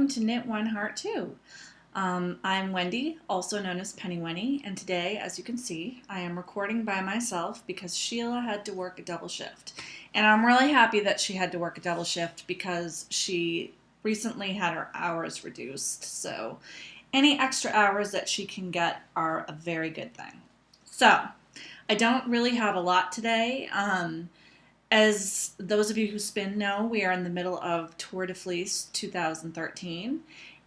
welcome to Knit One Heart Two. I'm Wendy, also known as Penny Wenny, and today, as you can see, I am recording by myself because Sheila had to work a double shift. And I'm really happy that she had to work a double shift because she recently had her hours reduced, so any extra hours that she can get are a very good thing. So, I don't really have a lot today. As those of you who spin know, we are in the middle of Tour de Fleece 2013,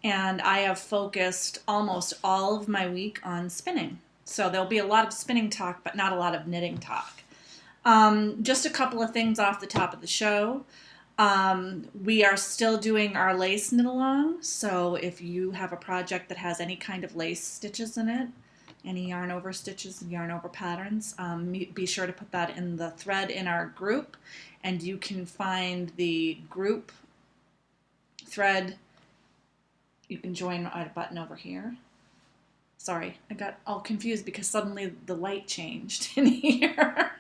and I have focused almost all of my week on spinning. So there'll be a lot of spinning talk, but not a lot of knitting talk. Just a couple of things off the top of the show. We are still doing our lace knit along, so if you have a project that has any kind of lace stitches in it, any yarn over stitches and yarn over patterns, be sure to put that in the thread in our group, and you can find the group thread. You can join a button over here. Sorry, I got all confused because suddenly the light changed in here.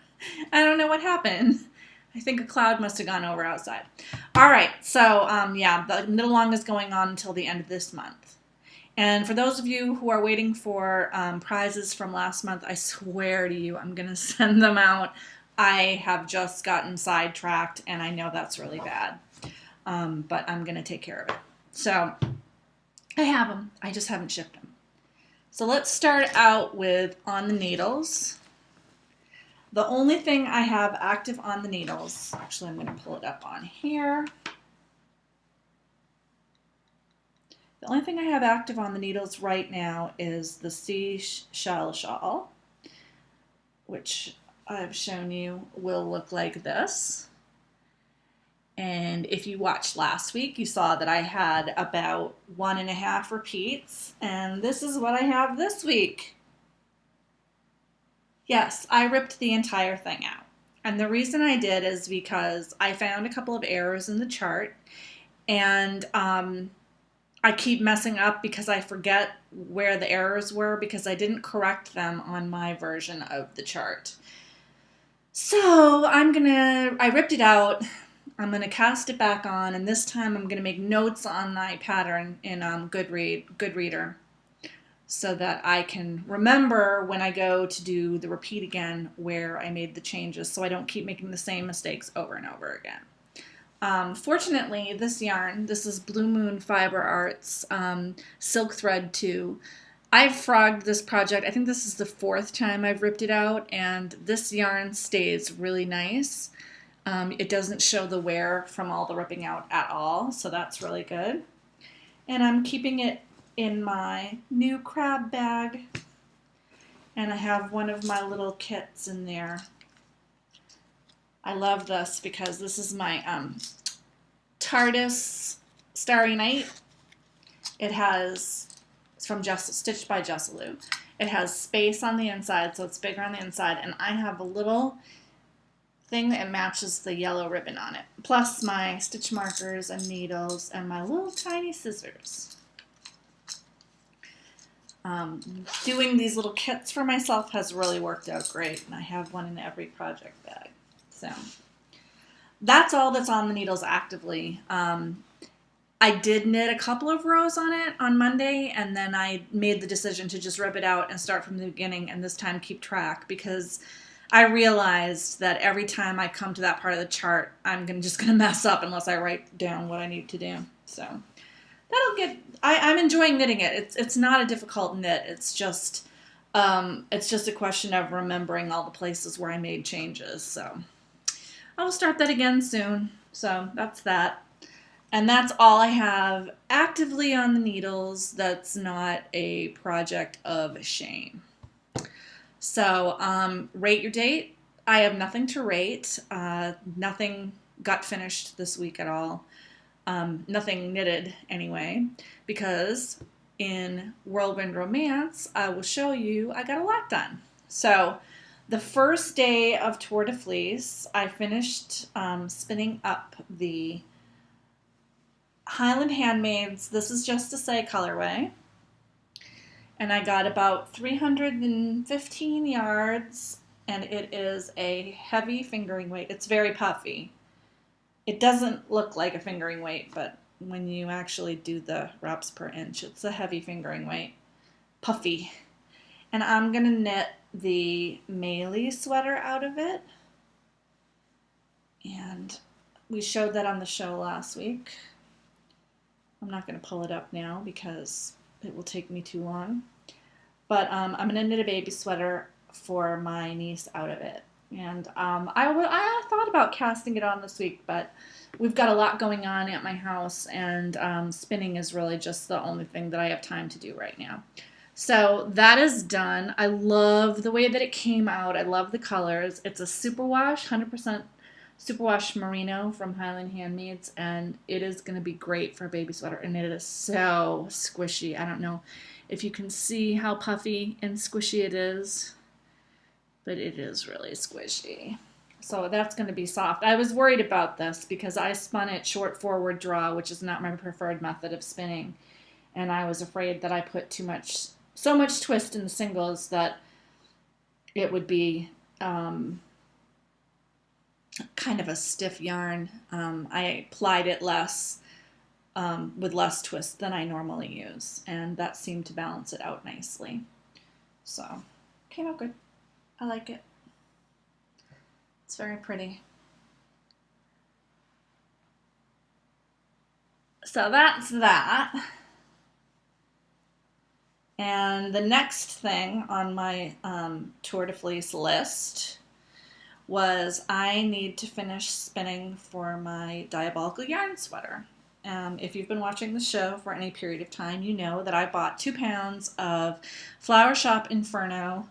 I don't know what happened. I think a cloud must have gone over outside. All right, so yeah, the knit along is going on until the end of this month. And for those of you who are waiting for prizes from last month, I swear to you, I'm going to send them out. I have just gotten sidetracked, and I know that's really bad. But I'm going to take care of it. So I have them. I just haven't shipped them. So let's start out with on the needles. The only thing I have active on the needles, actually I'm going to pull it up on here. The only thing I have active on the needles right now is the seashell shawl, which I've shown you will look like this. And if you watched last week, you saw that I had about 1.5 repeats, and this is what I have this week. Yes, I ripped the entire thing out. And the reason I did is because I found a couple of errors in the chart, and I keep messing up because I forget where the errors were because I didn't correct them on my version of the chart. So I ripped it out, I'm gonna cast it back on, and this time I'm gonna make notes on my pattern in Goodreader so that I can remember when I go to do the repeat again where I made the changes so I don't keep making the same mistakes over and over again. Fortunately, this yarn, this is Blue Moon Fiber Arts Silk Thread 2. I've frogged this project. I think this is the 4th time I've ripped it out, and this yarn stays really nice. It doesn't show the wear from all the ripping out at all, so that's really good. And I'm keeping it in my new crab bag, and I have one of my little kits in there. I love this because this is my TARDIS Starry Night. It's from Stitched by Jessalu. It has space on the inside, so it's bigger on the inside, and I have a little thing that matches the yellow ribbon on it, plus my stitch markers and needles and my little tiny scissors. Doing these little kits for myself has really worked out great, and I have one in every project bag. So that's all that's on the needles actively. I did knit a couple of rows on it on Monday, and then I made the decision to just rip it out and start from the beginning, and this time keep track, because I realized that every time I come to that part of the chart, I'm just going to mess up unless I write down what I need to do. So I'm enjoying knitting it. It's not a difficult knit. It's just a question of remembering all the places where I made changes. So I'll start that again soon. So that's that. And that's all I have actively on the needles that's not a project of shame. So rate your date. I have nothing to rate. Nothing got finished this week at all. Nothing knitted anyway, because in Whirlwind Romance, I will show you I got a lot done. So the first day of Tour de Fleece, I finished spinning up the Highland Handmaids. This is Just to Say colorway. And I got about 315 yards, and it is a heavy fingering weight. It's very puffy. It doesn't look like a fingering weight, but when you actually do the reps per inch. It's a heavy fingering weight. Puffy. And I'm going to knit the Meili sweater out of it. And we showed that on the show last week. I'm not going to pull it up now because it will take me too long. But I'm going to knit a baby sweater for my niece out of it. And I thought about casting it on this week, but we've got a lot going on at my house, and spinning is really just the only thing that I have time to do right now. So that is done. I love the way that it came out. I love the colors. It's a superwash, 100% superwash merino from Highland Handmades, and it is going to be great for a baby sweater, and it is so squishy. I don't know if you can see how puffy and squishy it is, but it is really squishy. So that's going to be soft. I was worried about this because I spun it short forward draw, which is not my preferred method of spinning, and I was afraid that I put so much twist in the singles that it would be kind of a stiff yarn. I applied it less with less twist than I normally use, and that seemed to balance it out nicely. So came out good. I like it. It's very pretty. So that's that. And the next thing on my Tour de Fleece list was I need to finish spinning for my Dyeabolical yarn sweater. If you've been watching the show for any period of time, you know that I bought 2 pounds of Flower Shop Inferno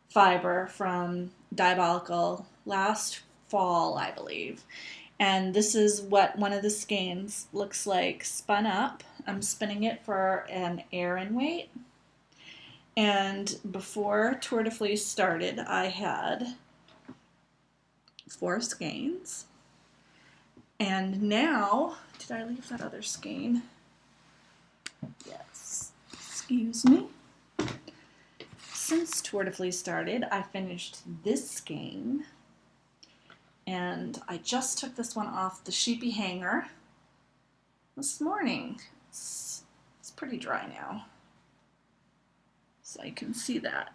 fiber from Dyeabolical last fall, I believe. And this is what one of the skeins looks like spun up. I'm spinning it for an Aran weight. And before Tour de Fleece started, I had 4 skeins. And now, did I leave that other skein? Yes. Excuse me. Since Tour de Fleece started, I finished this skein. And I just took this one off the sheepy hanger this morning. It's pretty dry now. So you can see that.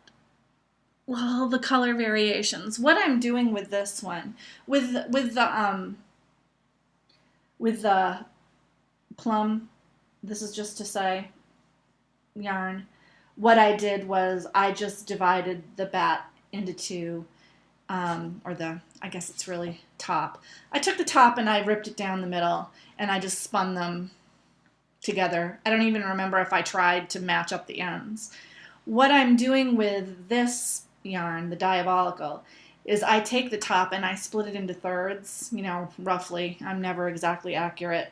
Well, the color variations. What I'm doing with this one, with the plum, this is just to say yarn. What I did was I just divided the bat into 2, I guess it's really top. I took the top and I ripped it down the middle, and I just spun them together. I don't even remember if I tried to match up the ends. What I'm doing with this yarn, the Dyeabolical, is I take the top and I split it into thirds, roughly. I'm never exactly accurate.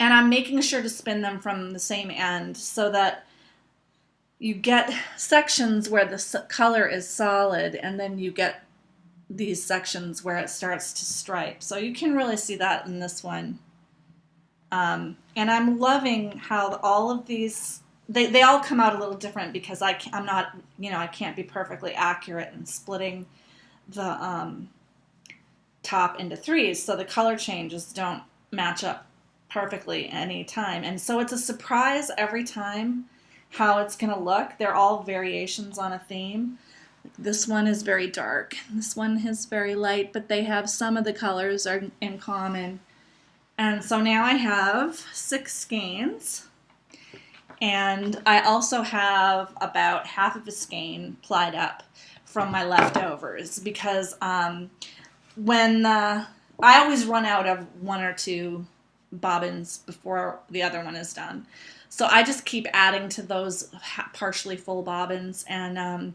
And I'm making sure to spin them from the same end so that you get sections where the color is solid, and then you get these sections where it starts to stripe. So you can really see that in this one. And I'm loving how all of these, they all come out a little different because I'm not, I can't be perfectly accurate in splitting the top into 3s, so the color changes don't match up perfectly any time. And so it's a surprise every time how it's going to look. They're all variations on a theme. This one is very dark. This one is very light, but they have some of the colors are in common. And so now I have 6 skeins. And I also have about half of a skein plied up from my leftovers because when I always run out of 1 or 2 bobbins before the other one is done. So I just keep adding to those partially full bobbins, and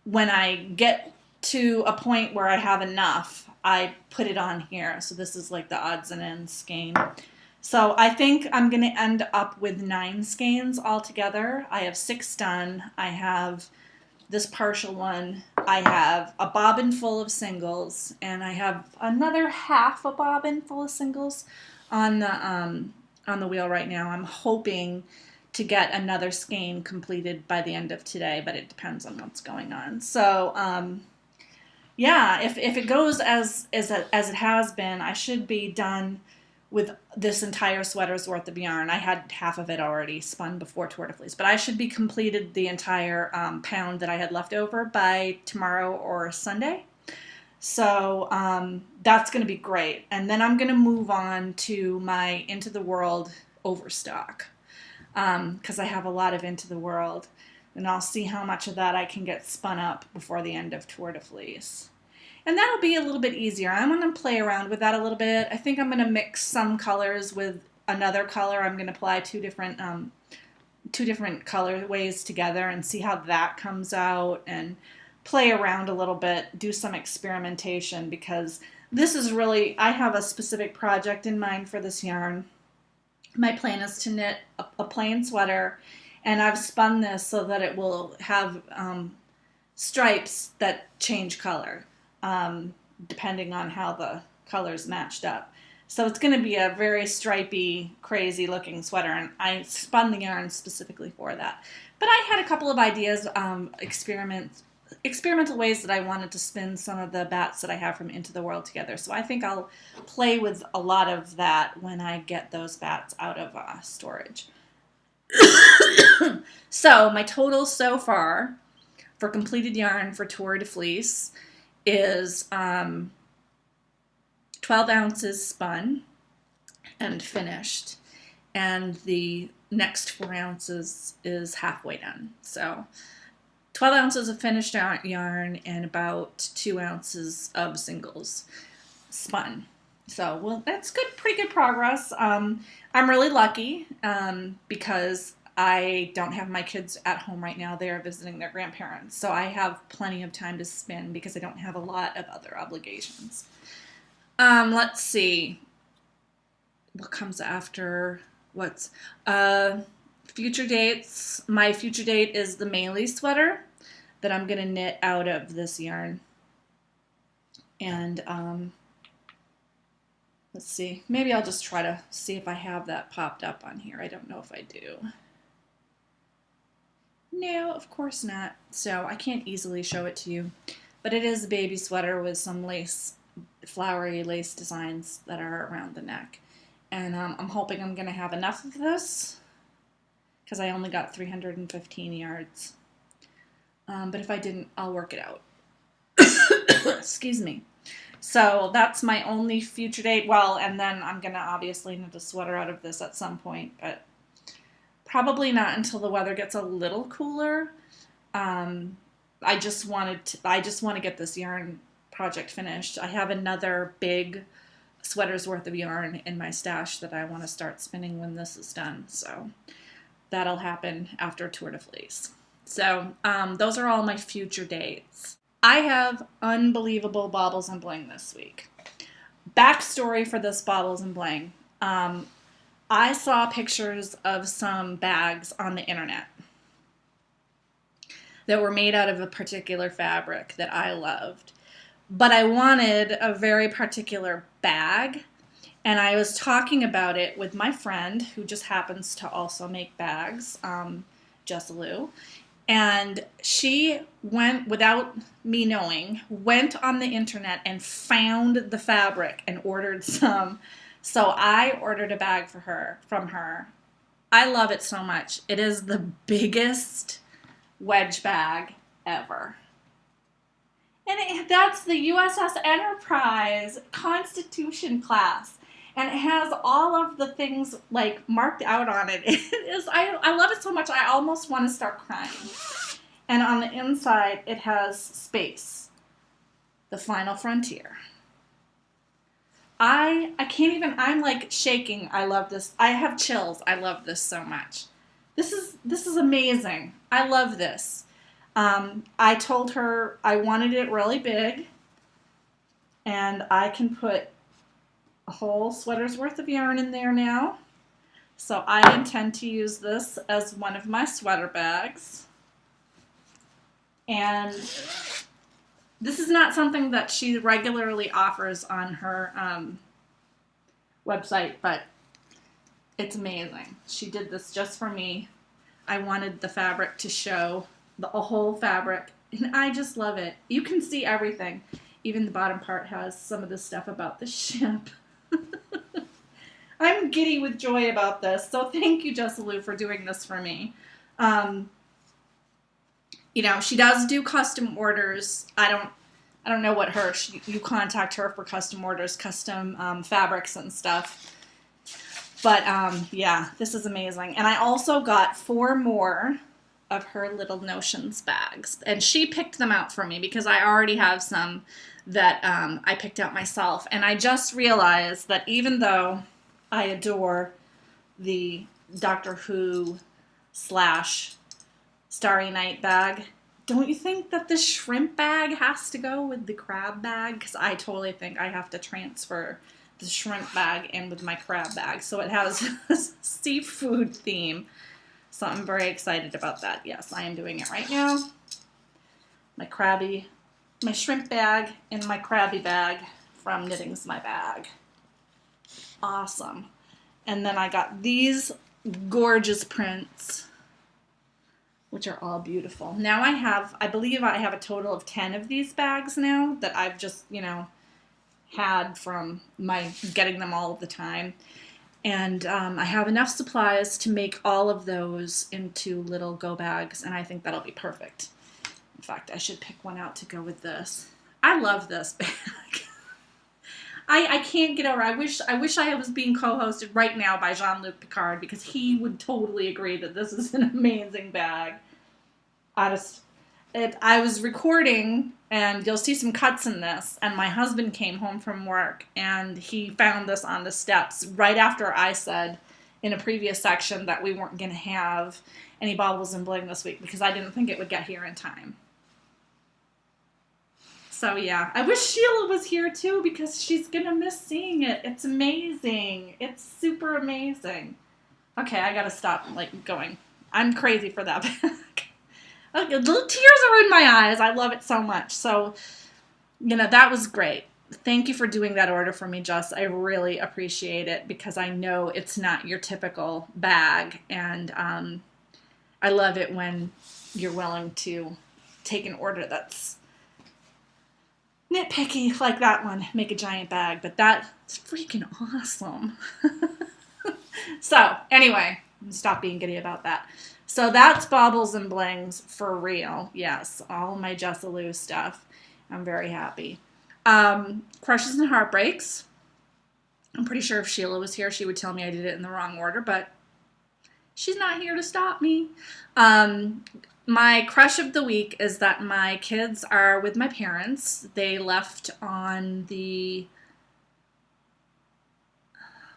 when I get to a point where I have enough, I put it on here. So this is like the odds and ends skein. So I think I'm going to end up with 9 skeins altogether. I have 6 done. I have this partial one. I have a bobbin full of singles, and I have another half a bobbin full of singles on the wheel right now. I'm hoping to get another skein completed by the end of today, but it depends on what's going on. So yeah, if it goes as it has been, I should be done with this entire sweater's worth of yarn. I had half of it already spun before Tour de Fleece, but I should be completed the entire pound that I had left over by tomorrow or Sunday. So that's going to be great. And then I'm going to move on to my Into the World overstock because I have a lot of Into the World. And I'll see how much of that I can get spun up before the end of Tour de Fleece. And that'll be a little bit easier. I'm going to play around with that a little bit. I think I'm going to mix some colors with another color. I'm going to apply two different colorways together and see how that comes out and play around a little bit, do some experimentation, because this is really, I have a specific project in mind for this yarn. My plan is to knit a plain sweater, and I've spun this so that it will have stripes that change color depending on how the colors matched up. So it's going to be a very stripy, crazy looking sweater, and I spun the yarn specifically for that. But I had a couple of ideas, experimental ways that I wanted to spin some of the bats that I have from Into the World together. So I think I'll play with a lot of that when I get those bats out of storage. So my total so far for completed yarn for Tour de Fleece is 12 ounces spun and finished, and the next 4 ounces is halfway done. So 12 ounces of finished yarn and about 2 ounces of singles spun. So, well, that's good, pretty good progress. I'm really lucky because I don't have my kids at home right now. They are visiting their grandparents. So I have plenty of time to spin because I don't have a lot of other obligations. Let's see. What comes after what's future dates? My future date is the Maylee sweater that I'm going to knit out of this yarn. And let's see. Maybe I'll just try to see if I have that popped up on here. I don't know if I do. No, of course not. So I can't easily show it to you. But it is a baby sweater with some lace, flowery lace designs that are around the neck. And I'm hoping I'm going to have enough of this because I only got 315 yards. But if I didn't, I'll work it out. Excuse me. So that's my only future date. Well, and then I'm going to obviously knit a sweater out of this at some point, but probably not until the weather gets a little cooler. I just want to get this yarn project finished. I have another big sweater's worth of yarn in my stash that I want to start spinning when this is done. So that'll happen after Tour de Fleece. So those are all my future dates. I have unbelievable baubles and bling this week. Backstory for this baubles and bling. I saw pictures of some bags on the internet that were made out of a particular fabric that I loved. But I wanted a very particular bag, and I was talking about it with my friend who just happens to also make bags, Jessalu. And she went, without me knowing, went on the internet and found the fabric and ordered some. So I ordered a bag from her. I love it so much. It is the biggest wedge bag ever. And that's the USS Enterprise Constitution class. And it has all of the things like marked out on it. I love it so much I almost want to start crying. And on the inside it has space. The Final Frontier. I can't even, I'm like shaking. I love this. I have chills. I love this so much. This is amazing. I love this. I told her I wanted it really big, and I can put a whole sweater's worth of yarn in there now. So I intend to use this as one of my sweater bags. And this is not something that she regularly offers on her website, but it's amazing. She did this just for me. I wanted the fabric to show, the whole fabric, and I just love it. You can see everything. Even the bottom part has some of the stuff about the ship. I'm giddy with joy about this. So thank you, Jessalu, for doing this for me. You know, she does do custom orders. I don't know what you contact her for custom orders, custom fabrics and stuff. But yeah, this is amazing. And I also got 4 more of her little Notions bags. And she picked them out for me because I already have some that I picked out myself. And I just realized that even though I adore the Doctor Who / Starry Night bag, don't you think that the shrimp bag has to go with the crab bag? Because I totally think I have to transfer the shrimp bag in with my crab bag. So it has a seafood theme. So I'm very excited about that. Yes, I am doing it right now. My shrimp bag and my crabby bag from Knitting's My Bag. Awesome. And then I got these gorgeous prints, which are all beautiful. Now I believe I have a total of 10 of these bags now that I've just, you know, had from my getting them all of the time. And I have enough supplies to make all of those into little go bags, and I think that'll be perfect. In fact, I should pick one out to go with this. I love this bag. I can't get over it. I wish I was being co-hosted right now by Jean-Luc Picard, because he would totally agree that this is an amazing bag. I was recording, and you'll see some cuts in this, and my husband came home from work, and he found this on the steps right after I said in a previous section that we weren't going to have any Baubles and Bling this week because I didn't think it would get here in time. So yeah, I wish Sheila was here too because she's going to miss seeing it. It's amazing. It's super amazing. Okay, I got to stop going. I'm crazy for that bag. Okay, little tears are in my eyes. I love it so much. So, you know, that was great. Thank you for doing that order for me, Jess. I really appreciate it because I know it's not your typical bag. And I love it when you're willing to take an order that's nitpicky like that one. Make a giant bag. But that's freaking awesome. So, anyway, stop being giddy about that. So that's Baubles and Blings for real. Yes, all my Jessalu stuff. I'm very happy. Crushes and Heartbreaks. I'm pretty sure if Sheila was here, she would tell me I did it in the wrong order, but she's not here to stop me. My crush of the week is that my kids are with my parents. They left on the...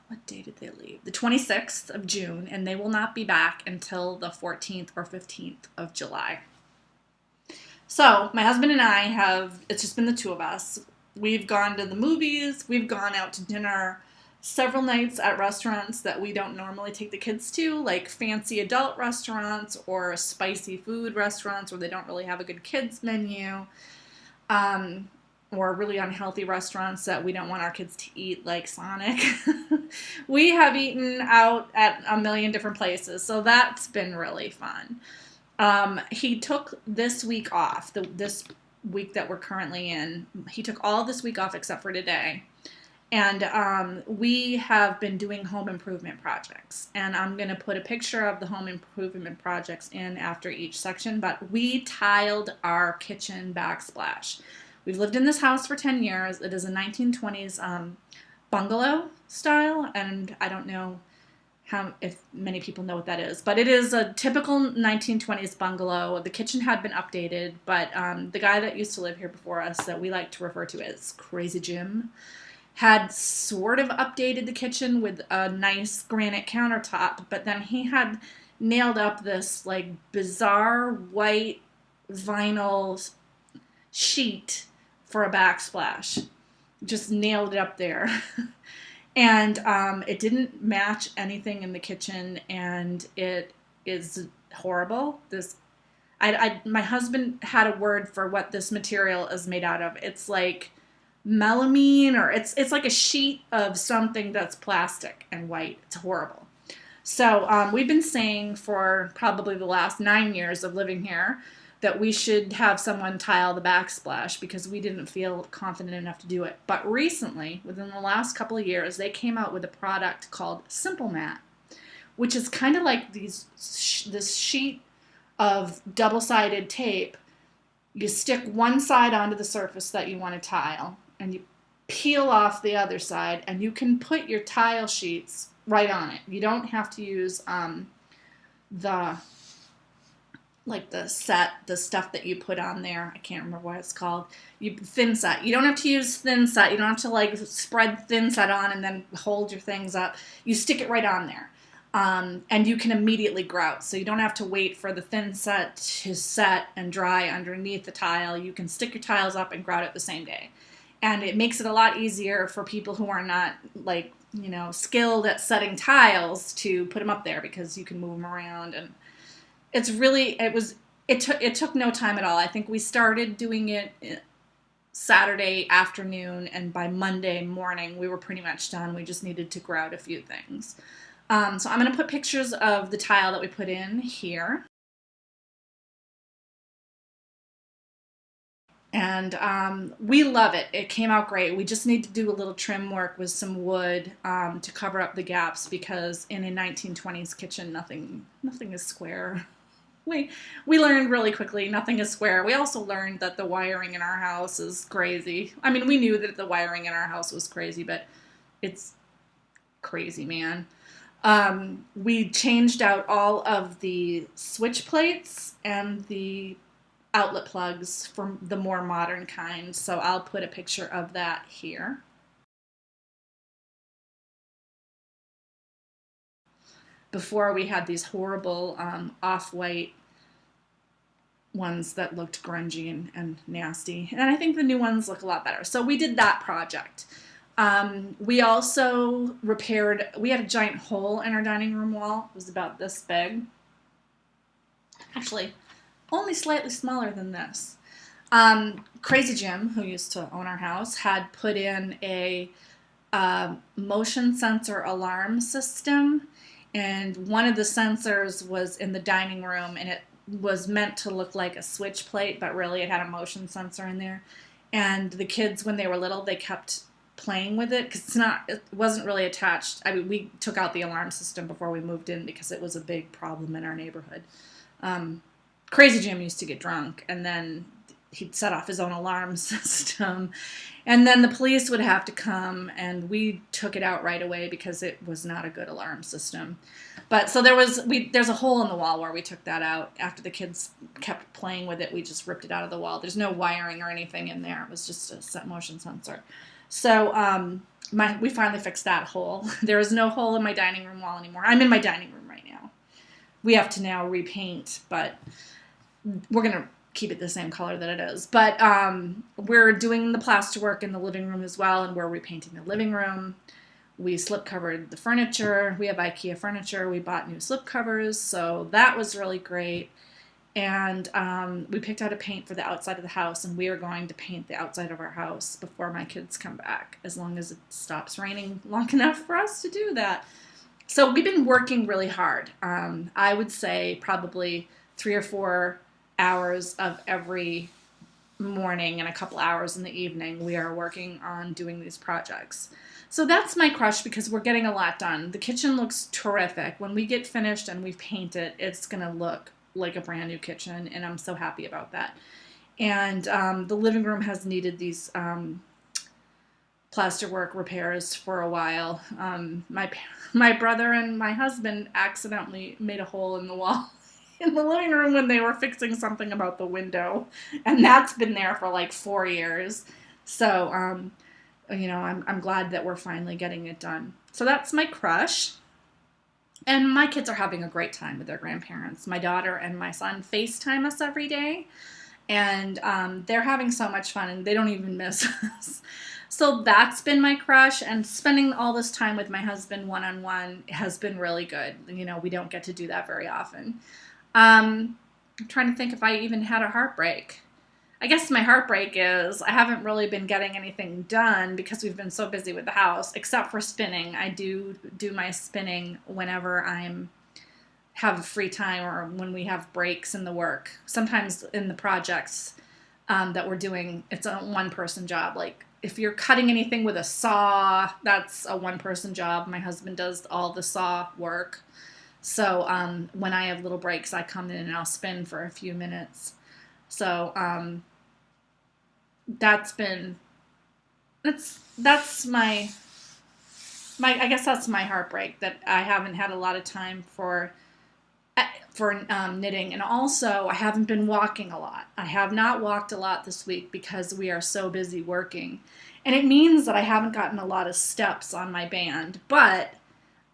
What day did they leave? The 26th of June, and they will not be back until the 14th or 15th of July. So my husband and I it's just been the two of us. We've gone to the movies. We've gone out to dinner several nights at restaurants that we don't normally take the kids to, like fancy adult restaurants or spicy food restaurants where they don't really have a good kids menu. Or really unhealthy restaurants that we don't want our kids to eat, like Sonic. We have eaten out at a million different places, so that's been really fun. He took this week off, this week that we're currently in. He took all this week off except for today. And we have been doing home improvement projects. And I'm going to put a picture of the home improvement projects in after each section, but we tiled our kitchen backsplash. We've lived in this house for 10 years. It is a 1920s bungalow style, and I don't know if many people know what that is, but it is a typical 1920s bungalow. The kitchen had been updated, but the guy that used to live here before us, that we like to refer to as Crazy Jim, had sort of updated the kitchen with a nice granite countertop, but then he had nailed up this like bizarre white vinyl sheet for a backsplash. Just nailed it up there. And it didn't match anything in the kitchen, and it is horrible. My husband had a word for what this material is made out of. It's like melamine, or it's like a sheet of something that's plastic and white. It's horrible. So we've been saying for probably the last 9 years of living here, that we should have someone tile the backsplash because we didn't feel confident enough to do it. But recently, within the last couple of years, they came out with a product called Simple Mat, which is kind of like this sheet of double-sided tape. You stick one side onto the surface that you want to tile, and you peel off the other side, and you can put your tile sheets right on it. You don't have to use the stuff that you put on there. I can't remember what it's called. Thin set. You don't have to use thin set. You don't have to like spread thin set on and then hold your things up. You stick it right on there. And you can immediately grout. So you don't have to wait for the thin set to set and dry underneath the tile. You can stick your tiles up and grout it the same day. And it makes it a lot easier for people who are not like, you know, skilled at setting tiles to put them up there because you can move them around. And it's really, it took no time at all. I think we started doing it Saturday afternoon, and by Monday morning we were pretty much done. We just needed to grout a few things. So I'm going to put pictures of the tile that we put in here. And we love it. It came out great. We just need to do a little trim work with some wood to cover up the gaps, because in a 1920s kitchen, nothing is square. We learned really quickly nothing is square. We also learned that the wiring in our house is crazy. I mean, we knew that the wiring in our house was crazy, but it's crazy, man. We changed out all of the switch plates and the outlet plugs from the more modern kind, so I'll put a picture of that here. Before, we had these horrible off-white ones that looked grungy and nasty, and I think the new ones look a lot better. So we did that project. We also repaired, we had a giant hole in our dining room wall. It was about this big. Actually, only slightly smaller than this. Crazy Jim, who used to own our house, had put in a motion sensor alarm system, and one of the sensors was in the dining room, and it was meant to look like a switch plate, but really it had a motion sensor in there. And the kids, when they were little, they kept playing with it because it wasn't really attached. I mean, we took out the alarm system before we moved in because it was a big problem in our neighborhood. Crazy Jim used to get drunk, and then he'd set off his own alarm system, and then the police would have to come, and we took it out right away because it was not a good alarm system. But so there's a hole in the wall where we took that out. After the kids kept playing with it, we just ripped it out of the wall. There's no wiring or anything in there. It was just a set motion sensor. So we finally fixed that hole. There is no hole in my dining room wall anymore. I'm in my dining room right now. We have to now repaint, but we're going to keep it the same color that it is. But we're doing the plasterwork in the living room as well, and we're repainting the living room. We slip covered the furniture. We have IKEA furniture. We bought new slip covers, so that was really great. And we picked out a paint for the outside of the house, and we are going to paint the outside of our house before my kids come back, as long as it stops raining long enough for us to do that. So we've been working really hard. I would say probably 3 or 4 hours of every morning and a couple hours in the evening we are working on doing these projects. So that's my crush, because we're getting a lot done. The kitchen looks terrific. When we get finished and we've painted, it's going to look like a brand new kitchen, and I'm so happy about that. And the living room has needed these plasterwork repairs for a while. My brother and my husband accidentally made a hole in the wall in the living room when they were fixing something about the window, and that's been there for like 4 years. So you know, I'm glad that we're finally getting it done. So that's my crush. And my kids are having a great time with their grandparents. My daughter and my son FaceTime us every day, and they're having so much fun, and they don't even miss us. So that's been my crush, and spending all this time with my husband one-on-one has been really good. You know, we don't get to do that very often. I'm trying to think if I even had a heartbreak. I guess my heartbreak is I haven't really been getting anything done because we've been so busy with the house, except for spinning. I do my spinning whenever I'm have free time or when we have breaks in the work. Sometimes in the projects that we're doing, it's a one-person job. Like if you're cutting anything with a saw, that's a one-person job. My husband does all the saw work. So when I have little breaks, I come in and I'll spin for a few minutes. So that's my I guess that's my heartbreak, that I haven't had a lot of time for knitting. And also I haven't been walking a lot. I have not walked a lot this week because we are so busy working. And it means that I haven't gotten a lot of steps on my band, but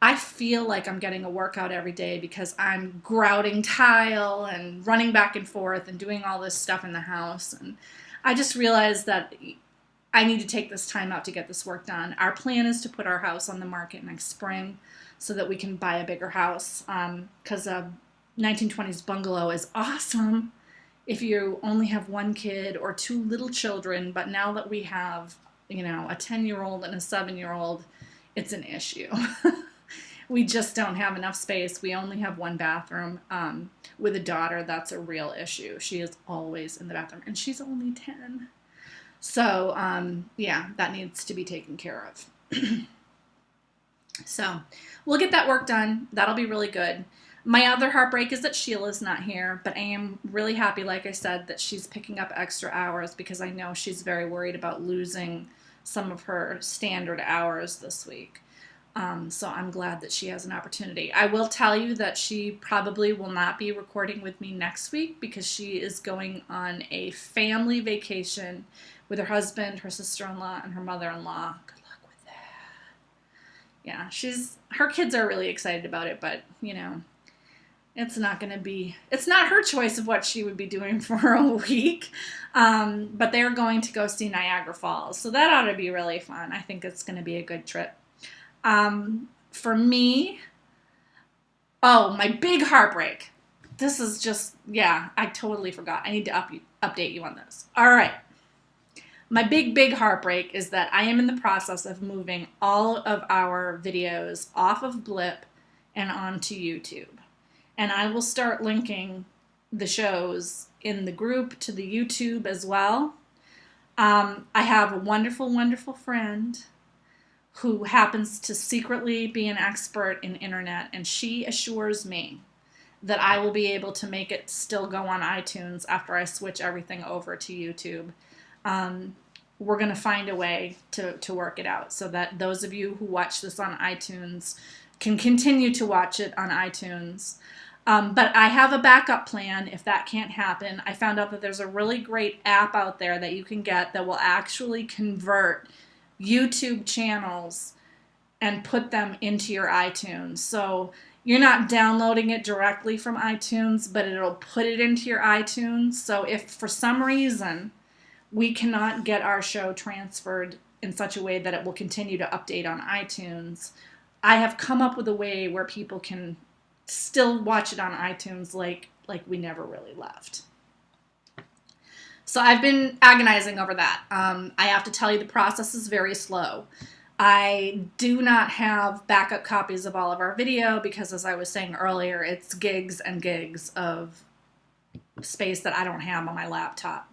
I feel like I'm getting a workout every day because I'm grouting tile and running back and forth and doing all this stuff in the house. And I just realized that I need to take this time out to get this work done. Our plan is to put our house on the market next spring so that we can buy a bigger house, because a 1920s bungalow is awesome if you only have one kid or two little children, but now that we have, a 10-year-old and a 7-year-old, it's an issue. We just don't have enough space. We only have one bathroom. With a daughter, that's a real issue. She is always in the bathroom, and she's only 10. So, that needs to be taken care of. So, we'll get that work done. That'll be really good. My other heartbreak is that Sheila's not here, but I am really happy, like I said, that she's picking up extra hours because I know she's very worried about losing some of her standard hours this week. So I'm glad that she has an opportunity. I will tell you that she probably will not be recording with me next week because she is going on a family vacation with her husband, her sister-in-law, and her mother-in-law. Good luck with that. Yeah, her kids are really excited about it, but, it's not her choice of what she would be doing for a week. But they're going to go see Niagara Falls. So that ought to be really fun. I think it's going to be a good trip. For me, my big heartbreak. This is just, I totally forgot. I need to update you on this. All right. My big heartbreak is that I am in the process of moving all of our videos off of Blip and onto YouTube. And I will start linking the shows in the group to the YouTube as well. I have a wonderful, wonderful friend who happens to secretly be an expert in internet, and she assures me that I will be able to make it still go on iTunes after I switch everything over to YouTube. We're going to find a way to work it out so that those of you who watch this on iTunes can continue to watch it on iTunes. But I have a backup plan if that can't happen. I found out that there's a really great app out there that you can get that will actually convert YouTube channels and put them into your iTunes. So you're not downloading it directly from iTunes, but it'll put it into your iTunes. So if for some reason we cannot get our show transferred in such a way that it will continue to update on iTunes, I have come up with a way where people can still watch it on iTunes like we never really left. So I've been agonizing over that. I have to tell you, the process is very slow. I do not have backup copies of all of our video because, as I was saying earlier, it's gigs and gigs of space that I don't have on my laptop.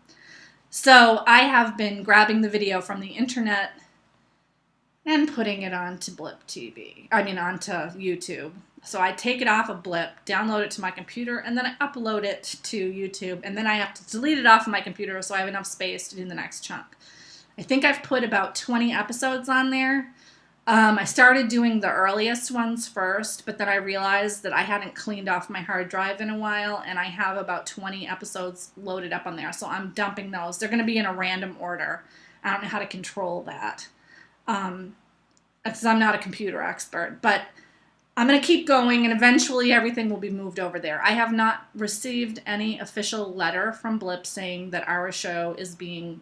So I have been grabbing the video from the internet and putting it onto Blip TV. Onto YouTube. So I take it off of Blip, download it to my computer, and then I upload it to YouTube, and then I have to delete it off of my computer so I have enough space to do the next chunk. I think I've put about 20 episodes on there. I started doing the earliest ones first, but then I realized that I hadn't cleaned off my hard drive in a while, and I have about 20 episodes loaded up on there, so I'm dumping those. They're going to be in a random order. I don't know how to control that, because I'm not a computer expert, but I'm going to keep going, and eventually everything will be moved over there. I have not received any official letter from Blip saying that our show is being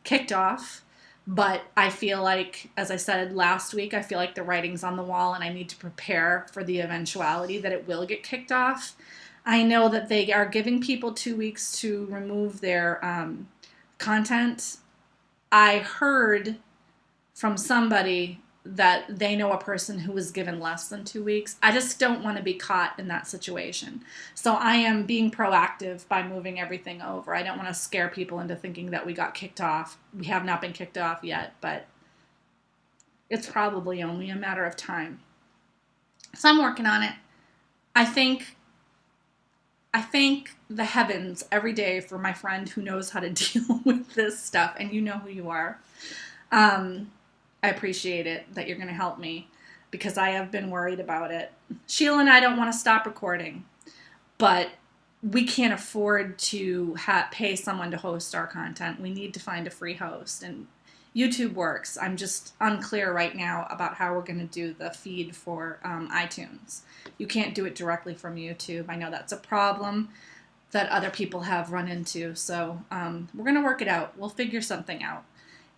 kicked off, but I feel like, as I said last week, I feel like the writing's on the wall, and I need to prepare for the eventuality that it will get kicked off. I know that they are giving people 2 weeks to remove their content. I heard from somebody that they know a person who was given less than 2 weeks. I just don't want to be caught in that situation. So I am being proactive by moving everything over. I don't want to scare people into thinking that we got kicked off. We have not been kicked off yet, but it's probably only a matter of time. So I'm working on it. I thank the heavens every day for my friend who knows how to deal with this stuff, and you know who you are. I appreciate it that you're going to help me because I have been worried about it. Sheila and I don't want to stop recording, but we can't afford to pay someone to host our content. We need to find a free host, and YouTube works. I'm just unclear right now about how we're going to do the feed for iTunes. You can't do it directly from YouTube. I know that's a problem that other people have run into, so we're going to work it out. We'll figure something out.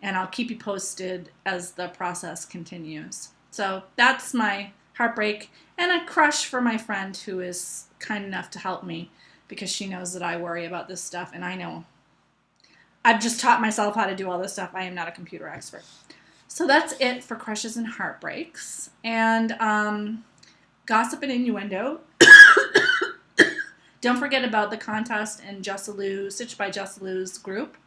And I'll keep you posted as the process continues. So that's my heartbreak and a crush for my friend who is kind enough to help me because she knows that I worry about this stuff, and I know. I've just taught myself how to do all this stuff. I am not a computer expert. So that's it for crushes and heartbreaks. And gossip and innuendo. Don't forget about the contest in Jessalu, Stitched by Jessalu's group.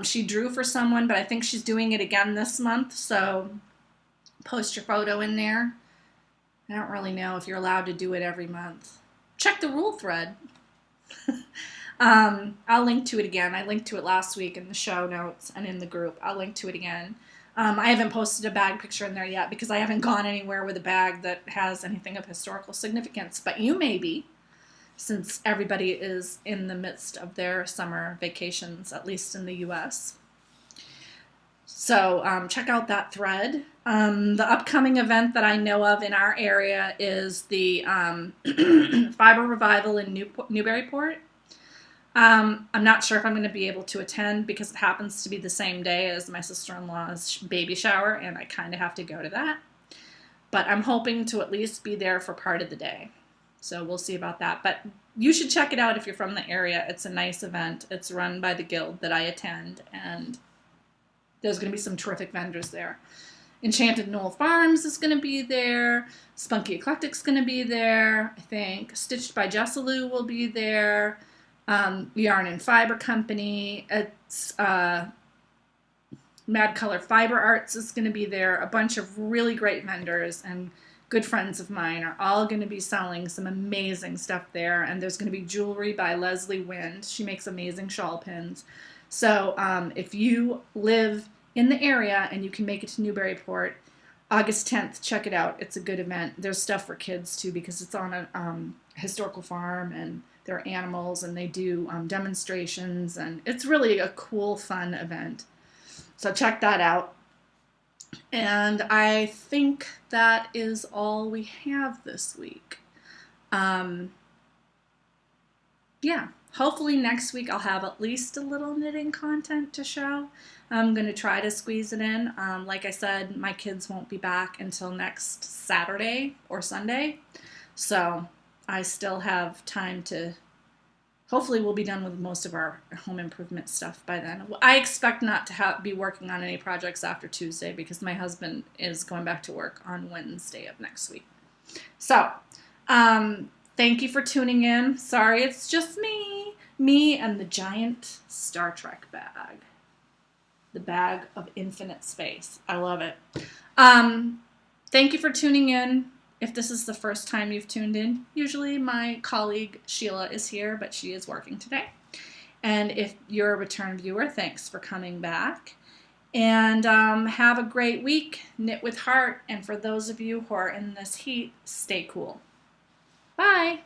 She drew for someone, but I think she's doing it again this month, so post your photo in there. I don't really know if you're allowed to do it every month. Check the rule thread. I'll link to it again. I linked to it last week in the show notes and in the group. I'll link to it again. I haven't posted a bag picture in there yet because I haven't gone anywhere with a bag that has anything of historical significance, but you may be, since everybody is in the midst of their summer vacations, at least in the U.S. So check out that thread. The upcoming event that I know of in our area is the Fiber Revival in Newburyport. I'm not sure if I'm going to be able to attend because it happens to be the same day as my sister-in-law's baby shower, and I kind of have to go to that. But I'm hoping to at least be there for part of the day. So we'll see about that. But you should check it out if you're from the area. It's a nice event. It's run by the guild that I attend, and there's going to be some terrific vendors there. Enchanted North Farms is going to be there. Spunky Eclectic's going to be there, I think. Stitched by Jessalu will be there. Yarn and Fiber Company. It's Mad Color Fiber Arts is going to be there. A bunch of really great vendors and good friends of mine are all going to be selling some amazing stuff there. And there's going to be jewelry by Leslie Wind. She makes amazing shawl pins. So if you live in the area and you can make it to Newburyport, August 10th, check it out. It's a good event. There's stuff for kids too because it's on a historical farm and there are animals and they do demonstrations, and it's really a cool, fun event. So check that out. And I think that is all we have this week. Yeah, hopefully next week I'll have at least a little knitting content to show. I'm going to try to squeeze it in. Like I said, my kids won't be back until next Saturday or Sunday. So I still have time to, hopefully we'll be done with most of our home improvement stuff by then. I expect not to be working on any projects after Tuesday because my husband is going back to work on Wednesday of next week. So, thank you for tuning in. Sorry, it's just me and the giant Star Trek bag. The bag of infinite space. I love it. Thank you for tuning in. If this is the first time you've tuned in, usually my colleague Sheila is here, but she is working today. And if you're a return viewer, thanks for coming back. And have a great week. Knit with heart. And for those of you who are in this heat, stay cool. Bye.